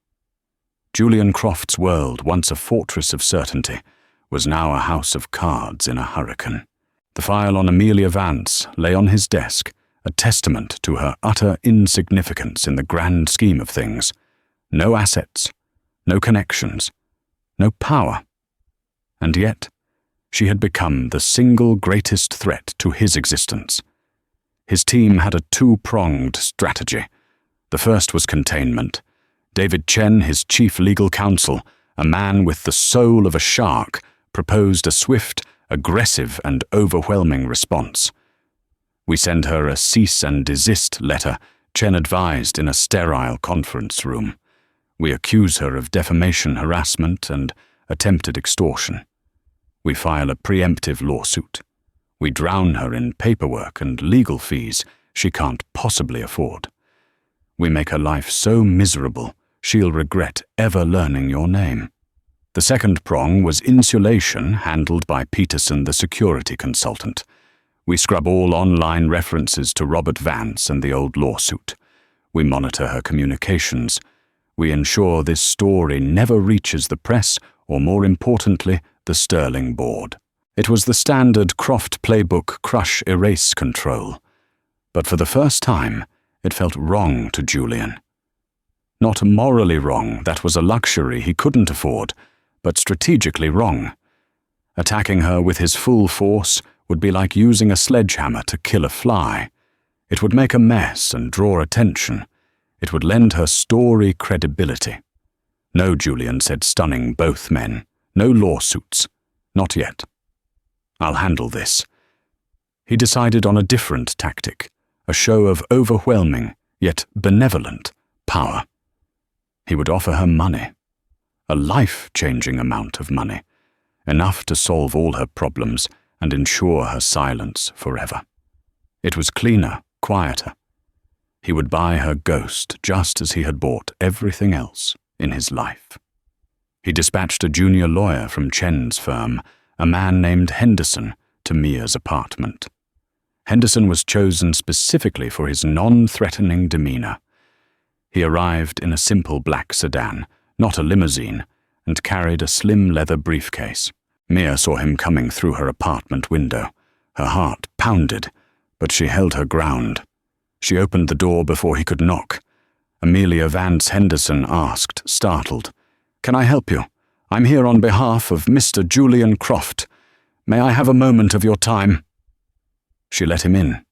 Julian Croft's world, once a fortress of certainty, was now a house of cards in a hurricane. The file on Amelia Vance lay on his desk, a testament to her utter insignificance in the grand scheme of things. No assets, no connections, no power. And yet, she had become the single greatest threat to his existence. His team had a two-pronged strategy. The first was containment. David Chen, his chief legal counsel, a man with the soul of a shark, proposed a swift, aggressive, and overwhelming response. "We send her a cease and desist letter," Chen advised in a sterile conference room. "We accuse her of defamation, harassment, and attempted extortion. We file a preemptive lawsuit. We drown her in paperwork and legal fees she can't possibly afford. We make her life so miserable she'll regret ever learning your name." The second prong was insulation, handled by Peterson, the security consultant. "We scrub all online references to Robert Vance and the old lawsuit. We monitor her communications. We ensure this story never reaches the press or, more importantly, the Sterling board." It was the standard Croft playbook crush erase control. But for the first time, it felt wrong to Julian. Not morally wrong, that was a luxury he couldn't afford, but strategically wrong. Attacking her with his full force would be like using a sledgehammer to kill a fly. It would make a mess and draw attention. It would lend her story credibility. "No," Julian said, stunning both men. "No lawsuits. Not yet. I'll handle this." He decided on a different tactic, a show of overwhelming, yet benevolent, power. He would offer her money. A life-changing amount of money. enough to solve all her problems and ensure her silence forever. It was cleaner, quieter. He would buy her ghost just as he had bought everything else in his life. He dispatched a junior lawyer from Chen's firm, a man named Henderson, to Mia's apartment. Henderson was chosen specifically for his non-threatening demeanor. He arrived in a simple black sedan, not a limousine, and carried a slim leather briefcase. Mia saw him coming through her apartment window. Her heart pounded, but she held her ground. She opened the door before he could knock. Amelia Vance Henderson asked, startled, "Can I help you? I'm here on behalf of Mr. Julian Croft. May I have a moment of your time?" She let him in.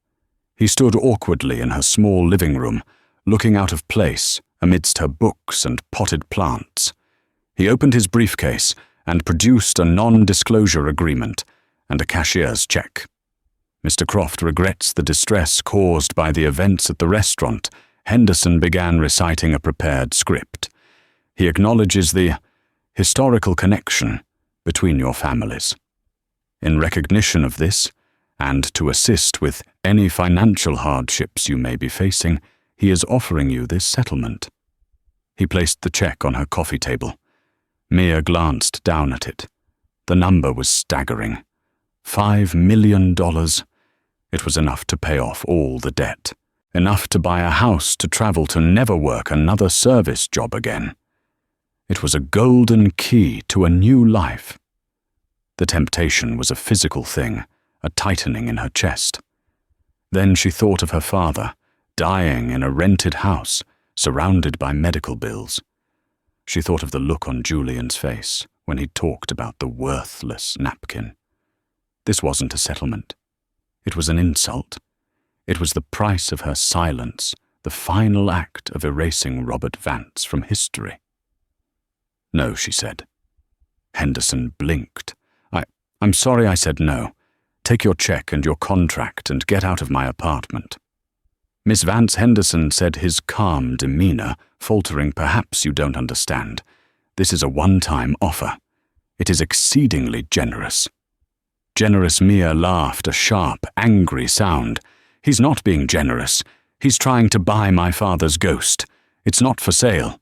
He stood awkwardly in her small living room, looking out of place amidst her books and potted plants. He opened his briefcase and produced a non-disclosure agreement and a cashier's check. "Mr. Croft regrets the distress caused by the events at the restaurant." Henderson began reciting a prepared script. "He acknowledges the historical connection between your families. In recognition of this, and to assist with any financial hardships you may be facing, he is offering you this settlement." He placed the check on her coffee table. Mia glanced down at it. The number was staggering. $5 million. It was enough to pay off all the debt. Enough to buy a house to travel to, never work another service job again. It was a golden key to a new life. The temptation was a physical thing, a tightening in her chest. Then she thought of her father, dying in a rented house, surrounded by medical bills. She thought of the look on Julian's face when he talked about the worthless napkin. This wasn't a settlement. It was an insult. It was the price of her silence, the final act of erasing Robert Vance from history. "No," she said. Henderson blinked. I'm sorry I said no. Take your check and your contract and get out of my apartment." Miss Vance Henderson said, his calm demeanor faltering, "Perhaps you don't understand. This is a one-time offer. It is exceedingly generous." Generous Mia laughed, a sharp, angry sound. "He's not being generous. He's trying to buy my father's ghost. It's not for sale."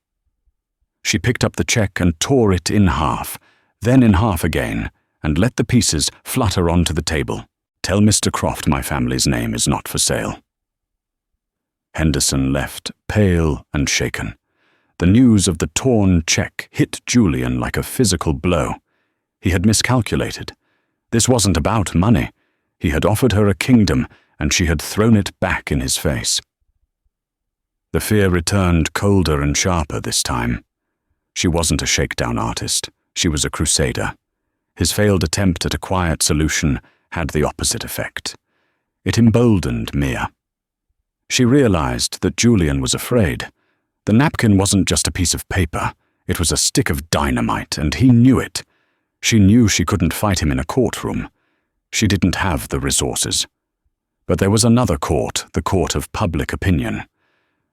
She picked up the check and tore it in half, then in half again, and let the pieces flutter onto the table. "Tell Mr. Croft my family's name is not for sale." Henderson left, pale and shaken. The news of the torn check hit Julian like a physical blow. He had miscalculated. This wasn't about money. He had offered her a kingdom, and she had thrown it back in his face. The fear returned colder and sharper this time. She wasn't a shakedown artist. She was a crusader. His failed attempt at a quiet solution had the opposite effect. It emboldened Mia. She realized that Julian was afraid. The napkin wasn't just a piece of paper. It was a stick of dynamite, and he knew it. She knew she couldn't fight him in a courtroom. She didn't have the resources. But there was another court, the court of public opinion.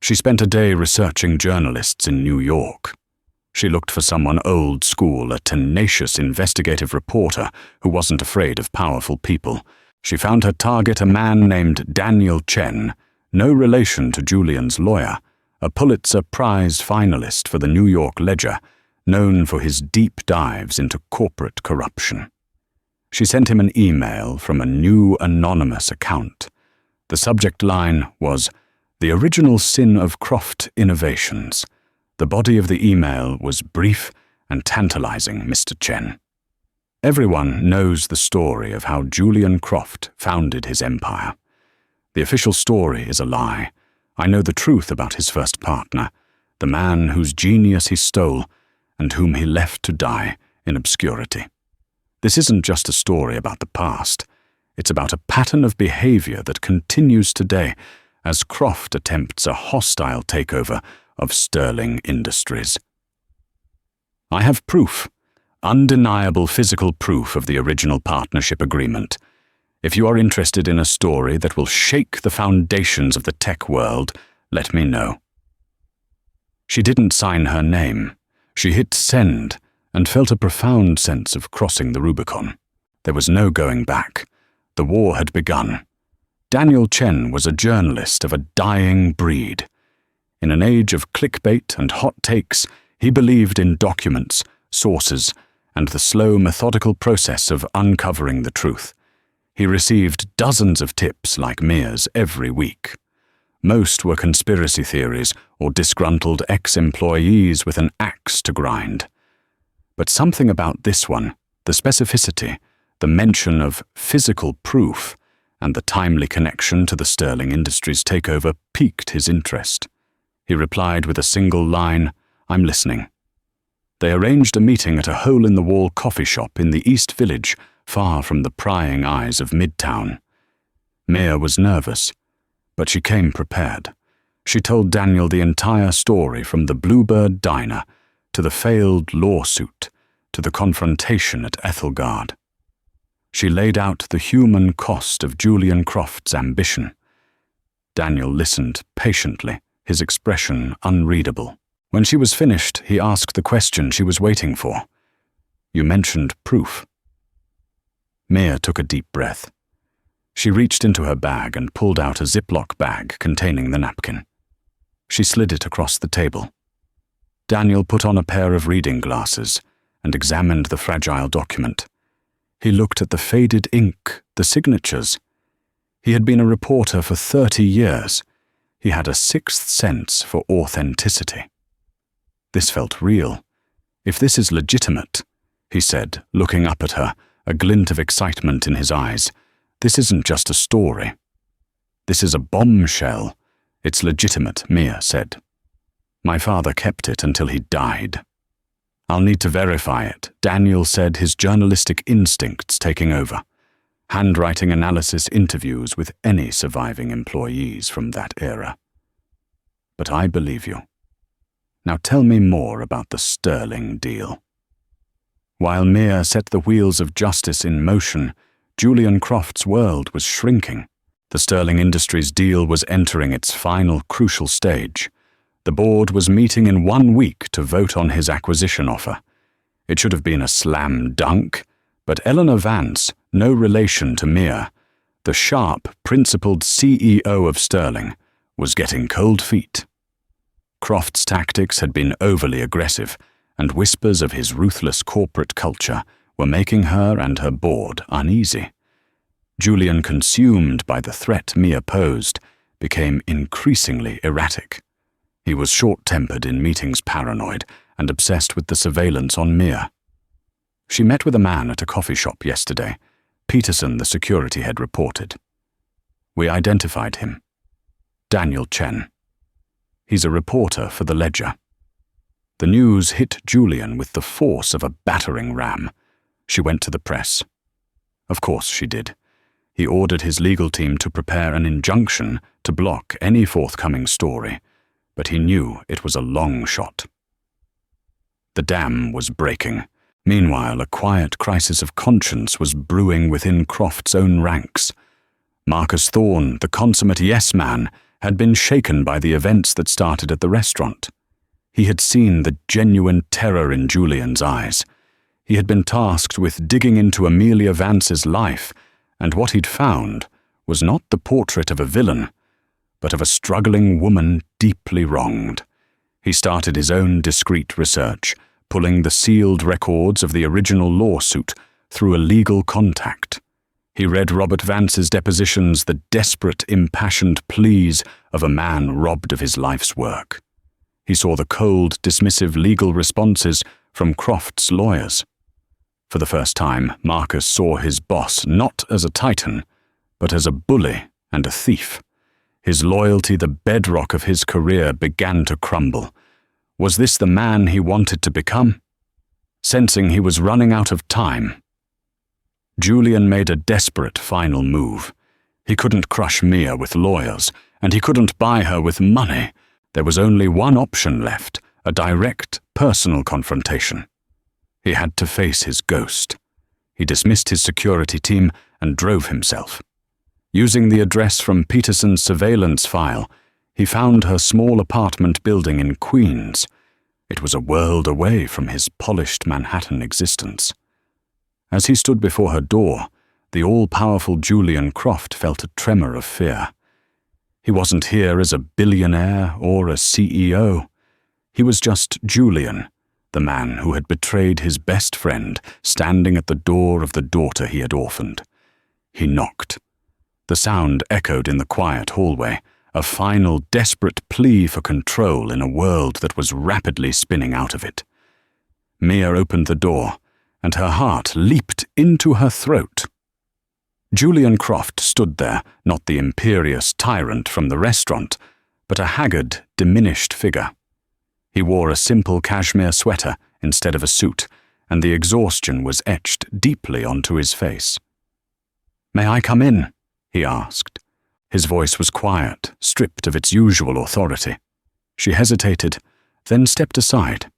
She spent a day researching journalists in New York. She looked for someone old school, a tenacious investigative reporter who wasn't afraid of powerful people. She found her target, a man named Daniel Chen, no relation to Julian's lawyer, a Pulitzer Prize finalist for the New York Ledger, known for his deep dives into corporate corruption. She sent him an email from a new anonymous account. The subject line was, "The Original Sin of Croft Innovations." The body of the email was brief and tantalizing, Mr. Chen. Everyone knows the story of how Julian Croft founded his empire. The official story is a lie. I know the truth about his first partner, the man whose genius he stole and whom he left to die in obscurity. This isn't just a story about the past. It's about a pattern of behavior that continues today as Croft attempts a hostile takeover of Sterling Industries. I have proof, undeniable physical proof of the original partnership agreement. If you are interested in a story that will shake the foundations of the tech world, let me know. She didn't sign her name. She hit send, and felt a profound sense of crossing the Rubicon. There was no going back. The war had begun. Daniel Chen was a journalist of a dying breed. In an age of clickbait and hot takes, he believed in documents, sources, and the slow, methodical process of uncovering the truth. He received dozens of tips like Mia's every week. Most were conspiracy theories or disgruntled ex-employees with an axe to grind. But something about this one, the specificity, the mention of physical proof, and the timely connection to the Sterling Industries takeover piqued his interest. He replied with a single line, "I'm listening." They arranged a meeting at a hole-in-the-wall coffee shop in the East Village, far from the prying eyes of Midtown. Mia was nervous, but she came prepared. She told Daniel the entire story from the Bluebird Diner to the failed lawsuit to the confrontation at Ethelgard. She laid out the human cost of Julian Croft's ambition. Daniel listened patiently, his expression unreadable. When she was finished, he asked the question she was waiting for. "You mentioned proof." Mia took a deep breath. She reached into her bag and pulled out a Ziploc bag containing the napkin. She slid it across the table. Daniel put on a pair of reading glasses and examined the fragile document. He looked at the faded ink, the signatures. He had been a reporter for 30 years. He had a sixth sense for authenticity. This felt real. "If this is legitimate," he said, looking up at her, a glint of excitement in his eyes, "this isn't just a story. This is a bombshell. It's legitimate," Mia said. "My father kept it until he died." "I'll need to verify it," Daniel said, his journalistic instincts taking over. Handwriting analysis interviews with any surviving employees from that era. "But I believe you. Now tell me more about the Sterling deal." While Mia set the wheels of justice in motion, Julian Croft's world was shrinking. The Sterling Industries deal was entering its final crucial stage. The board was meeting in 1 week to vote on his acquisition offer. It should have been a slam dunk, but Eleanor Vance, no relation to Mia, the sharp, principled CEO of Sterling, was getting cold feet. Croft's tactics had been overly aggressive, and whispers of his ruthless corporate culture were making her and her board uneasy. Julian, consumed by the threat Mia posed, became increasingly erratic. He was short-tempered in meetings, paranoid, and obsessed with the surveillance on Mia. She met with a man at a coffee shop yesterday. Peterson, the security head, reported. "We identified him. Daniel Chen. He's a reporter for the Ledger." The news hit Julian with the force of a battering ram. She went to the press. Of course she did. He ordered his legal team to prepare an injunction to block any forthcoming story, but he knew it was a long shot. The dam was breaking. Meanwhile, a quiet crisis of conscience was brewing within Croft's own ranks. Marcus Thorne, the consummate yes-man, had been shaken by the events that started at the restaurant. He had seen the genuine terror in Julian's eyes. He had been tasked with digging into Amelia Vance's life, and what he'd found was not the portrait of a villain, but of a struggling woman deeply wronged. He started his own discreet research, pulling the sealed records of the original lawsuit through a legal contact. He read Robert Vance's depositions, the desperate, impassioned pleas of a man robbed of his life's work. He saw the cold, dismissive legal responses from Croft's lawyers. For the first time, Marcus saw his boss not as a titan, but as a bully and a thief. His loyalty, the bedrock of his career, began to crumble. Was this the man he wanted to become? Sensing he was running out of time, Julian made a desperate final move. He couldn't crush Mia with lawyers, and he couldn't buy her with money. There was only one option left, a direct, personal confrontation. He had to face his ghost. He dismissed his security team and drove himself. Using the address from Peterson's surveillance file, he found her small apartment building in Queens. It was a world away from his polished Manhattan existence. As he stood before her door, the all-powerful Julian Croft felt a tremor of fear. He wasn't here as a billionaire or a CEO. He was just Julian, the man who had betrayed his best friend, standing at the door of the daughter he had orphaned. He knocked. The sound echoed in the quiet hallway, a final desperate plea for control in a world that was rapidly spinning out of it. Mia opened the door, and her heart leaped into her throat. Julian Croft stood there, not the imperious tyrant from the restaurant, but a haggard, diminished figure. He wore a simple cashmere sweater instead of a suit, and the exhaustion was etched deeply onto his face. "May I come in?" he asked. His voice was quiet, stripped of its usual authority. She hesitated, then stepped aside.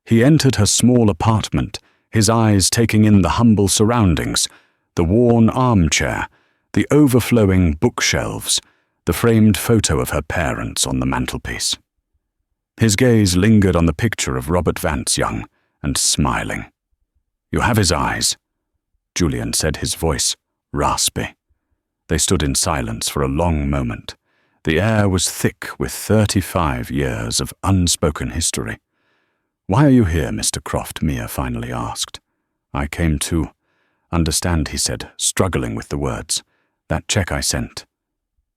He entered her small apartment, his eyes taking in the humble surroundings, the worn armchair, the overflowing bookshelves, the framed photo of her parents on the mantelpiece. His gaze lingered on the picture of Robert Vance young and smiling. "You have his eyes," Julian said, his voice raspy. They stood in silence for a long moment. The air was thick with 35 years of unspoken history. "Why are you here, Mr. Croft?" Mia finally asked. "I came to understand," he said, struggling with the words. "That check I sent.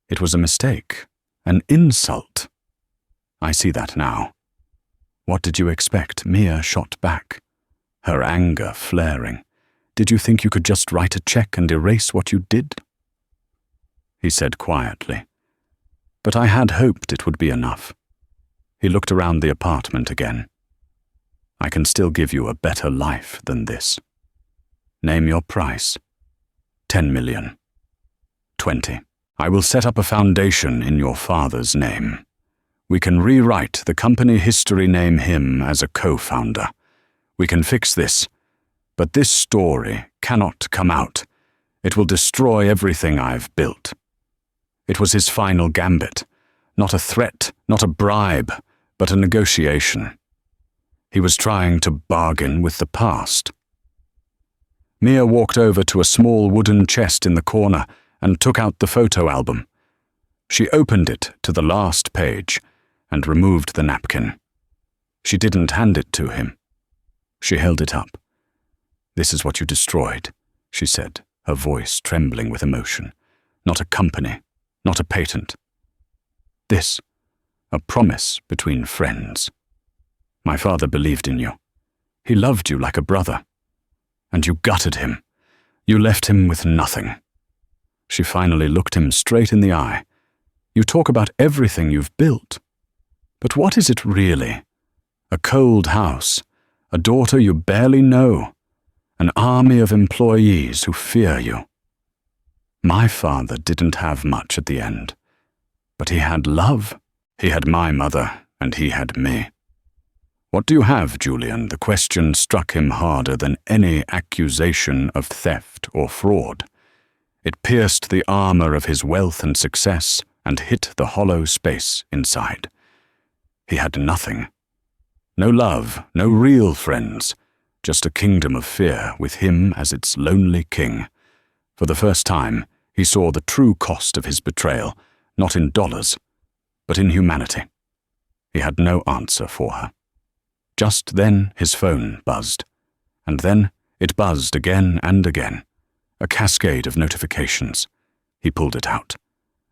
It was a mistake, an insult." "I see that now." "What did you expect?" Mia shot back, her anger flaring. "Did you think you could just write a check and erase what you did?" He said quietly, "But I had hoped it would be enough." He looked around the apartment again. "I can still give you a better life than this. Name your price." 10 million. 20. "I will set up a foundation in your father's name. We can rewrite the company history, name him as a co-founder. We can fix this, but this story cannot come out. It will destroy everything I've built." It was his final gambit, not a threat, not a bribe, but a negotiation. He was trying to bargain with the past. Mia walked over to a small wooden chest in the corner and took out the photo album. She opened it to the last page and removed the napkin. She didn't hand it to him. She held it up. "This is what you destroyed," she said, her voice trembling with emotion. "Not a company, not a patent. This, a promise between friends. My father believed in you. He loved you like a brother. And you gutted him. You left him with nothing." She finally looked him straight in the eye. "You talk about everything you've built. But what is it really? A cold house, a daughter you barely know, an army of employees who fear you. My father didn't have much at the end, but he had love. He had my mother, and he had me. What do you have, Julian?" The question struck him harder than any accusation of theft or fraud. It pierced the armor of his wealth and success and hit the hollow space inside. He had nothing. No love, no real friends, just a kingdom of fear with him as its lonely king. For the first time, he saw the true cost of his betrayal, not in dollars, but in humanity. He had no answer for her. Just then his phone buzzed, and then it buzzed again and again, a cascade of notifications. He pulled it out.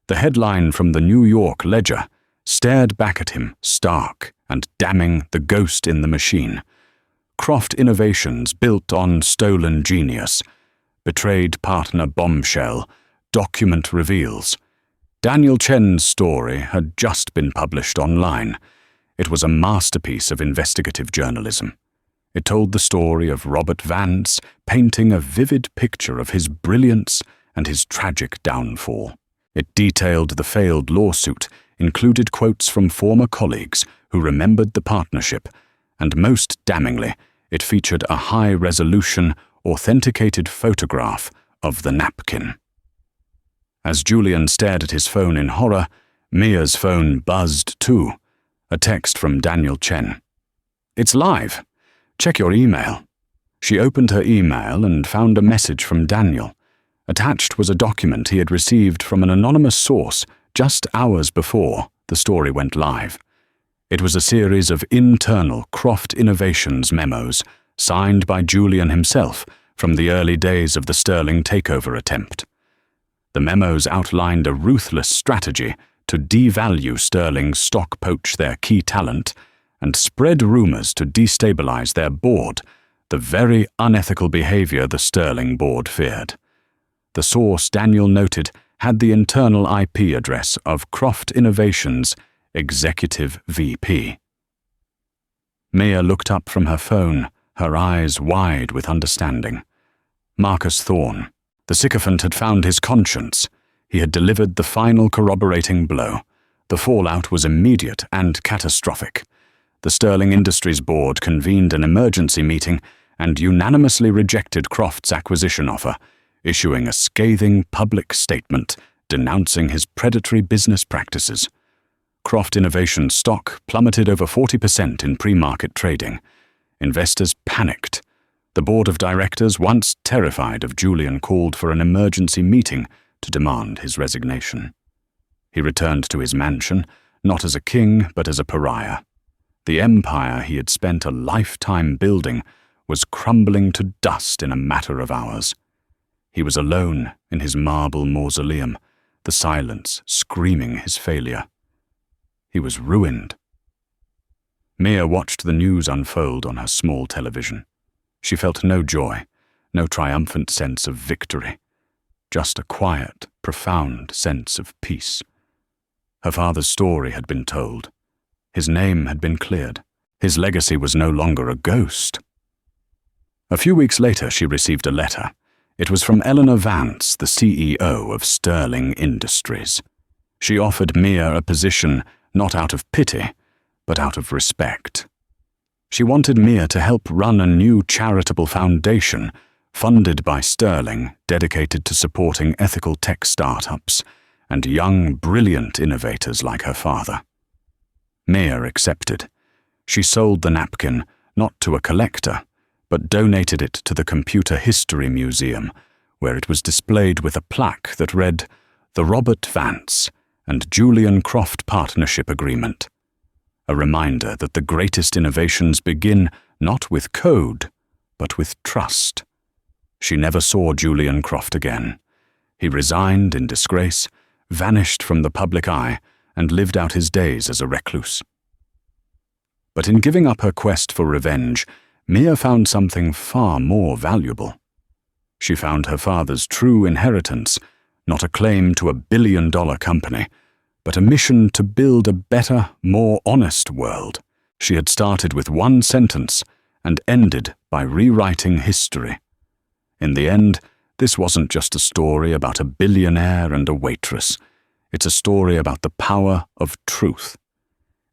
The headline from the New York Ledger stared back at him, stark and damning, the ghost in the machine. Croft Innovations built on stolen genius. Betrayed partner bombshell. Document reveals. Daniel Chen's story had just been published online. It was a masterpiece of investigative journalism. It told the story of Robert Vance, painting a vivid picture of his brilliance and his tragic downfall. It detailed the failed lawsuit, included quotes from former colleagues who remembered the partnership, and most damningly, it featured a high-resolution, authenticated photograph of the napkin. As Julian stared at his phone in horror, Mia's phone buzzed too, a text from Daniel Chen. It's live. Check your email." She opened her email and found a message from Daniel. Attached was a document he had received from an anonymous source just hours before the story went live. It was a series of internal Croft Innovations memos signed by Julian himself from the early days of the Sterling takeover attempt. The memos outlined a ruthless strategy to devalue Sterling's stock poach their key talent and spread rumors to destabilize their board, the very unethical behavior the Sterling board feared. The source, Daniel noted, had the internal IP address of Croft Innovations' Executive VP. Mia looked up from her phone, her eyes wide with understanding. Marcus Thorne. The sycophant had found his conscience. He had delivered the final corroborating blow. The fallout was immediate and catastrophic. The Sterling Industries board convened an emergency meeting and unanimously rejected Croft's acquisition offer, issuing a scathing public statement denouncing his predatory business practices. Croft Innovations stock plummeted over 40% in pre-market trading. Investors panicked. The board of directors, once terrified of Julian, called for an emergency meeting to demand his resignation. He returned to his mansion, not as a king, but as a pariah. The empire he had spent a lifetime building was crumbling to dust in a matter of hours. He was alone in his marble mausoleum, the silence screaming his failure. He was ruined. Mia watched the news unfold on her small television. She felt no joy, no triumphant sense of victory, just a quiet, profound sense of peace. Her father's story had been told. His name had been cleared. His legacy was no longer a ghost. A few weeks later, she received a letter. It was from Eleanor Vance, the CEO of Sterling Industries. She offered Mia a position not out of pity, but out of respect. She wanted Mia to help run a new charitable foundation funded by Sterling, dedicated to supporting ethical tech startups and young, brilliant innovators like her father. Mia accepted. She sold the napkin not to a collector, but donated it to the Computer History Museum, where it was displayed with a plaque that read, "The Robert Vance and Julian Croft Partnership Agreement," a reminder that the greatest innovations begin not with code, but with trust. She never saw Julian Croft again. He resigned in disgrace, vanished from the public eye, and lived out his days as a recluse. But in giving up her quest for revenge, Mia found something far more valuable. She found her father's true inheritance, not a claim to a billion-dollar company, but a mission to build a better, more honest world. She had started with one sentence and ended by rewriting history. In the end, this wasn't just a story about a billionaire and a waitress. It's a story about the power of truth.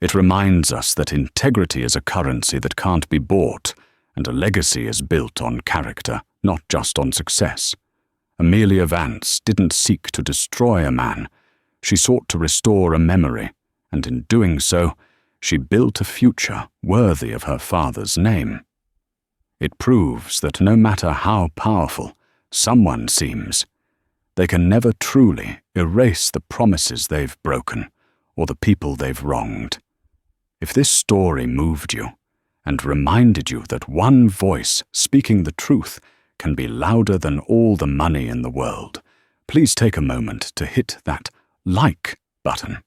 It reminds us that integrity is a currency that can't be bought, and a legacy is built on character, not just on success. Amelia Vance didn't seek to destroy a man. She sought to restore a memory, and in doing so, she built a future worthy of her father's name. It proves that no matter how powerful someone seems, they can never truly erase the promises they've broken or the people they've wronged. If this story moved you and reminded you that one voice speaking the truth can be louder than all the money in the world, please take a moment to hit that like button.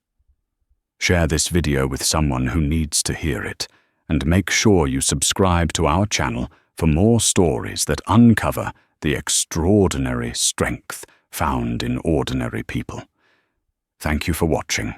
Share this video with someone who needs to hear it, and make sure you subscribe to our channel for more stories that uncover the extraordinary strength found in ordinary people. Thank you for watching.